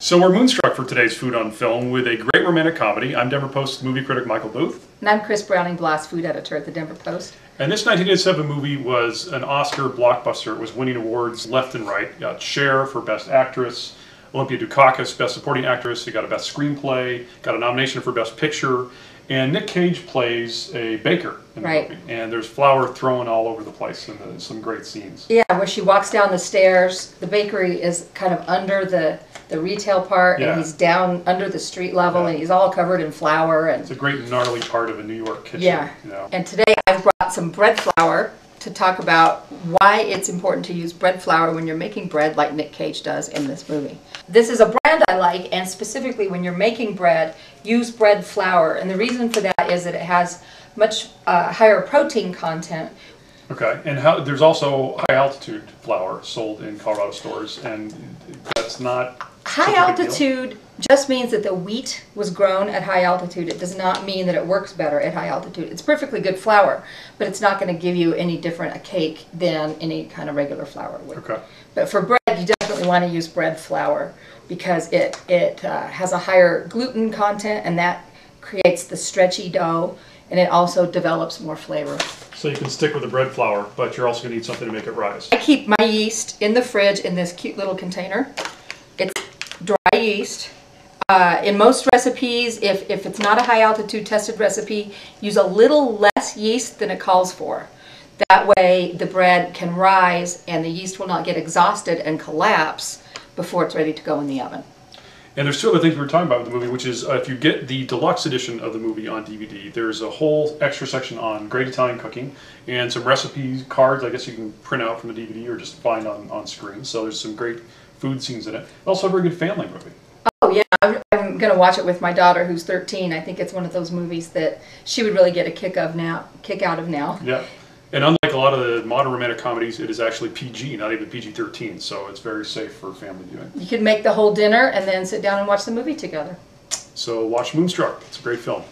So we're Moonstruck for today's Food on Film with a great romantic comedy. I'm Denver Post movie critic Michael Booth. And I'm Kristen Browning-Blas, food editor at the Denver Post. And this 1987 movie was an Oscar blockbuster. It was winning awards left and right. It got Cher for Best Actress, Olympia Dukakis Best Supporting Actress, it got a Best Screenplay, got a nomination for Best Picture, and Nick Cage plays a baker in the movie. And there's flour thrown all over the place and some great scenes. Yeah, where she walks down the stairs, the bakery is kind of under the retail part, and he's down under the street level, and he's all covered in flour. And it's a great gnarly part of a New York kitchen. Yeah, you know. And today I've brought some bread flour to talk about why it's important to use bread flour when you're making bread like Nick Cage does in this movie. This is a brand I like, and specifically when you're making bread, use bread flour. And the reason for that is that it has much higher protein content. Okay, and there's also high altitude flour sold in Colorado stores, and that's not high altitude just means that the wheat was grown at high altitude. It does not mean that it works better at high altitude. It's perfectly good flour, but it's not going to give you any different a cake than any kind of regular flour would. Okay. But for bread, you definitely want to use bread flour because it has a higher gluten content, and that creates the stretchy dough, and it also develops more flavor. So you can stick with the bread flour, but you're also going to need something to make it rise. I keep my yeast in the fridge in this cute little container. It's dry yeast. In most recipes, if it's not a high altitude tested recipe, use a little less yeast than it calls for. That way the bread can rise and the yeast will not get exhausted and collapse before it's ready to go in the oven. And there's two other things we were talking about with the movie, which is if you get the deluxe edition of the movie on DVD, there's a whole extra section on great Italian cooking and some recipe cards, I guess you can print out from the DVD or just find on screen. So there's some great food scenes in it. Also a very good family movie. Oh yeah, I'm going to watch it with my daughter who's 13. I think it's one of those movies that she would really get a kick out of now. Yeah. And unlike a lot of the modern romantic comedies, it is actually PG, not even PG-13, so it's very safe for family viewing. You could make the whole dinner and then sit down and watch the movie together. So watch Moonstruck. It's a great film.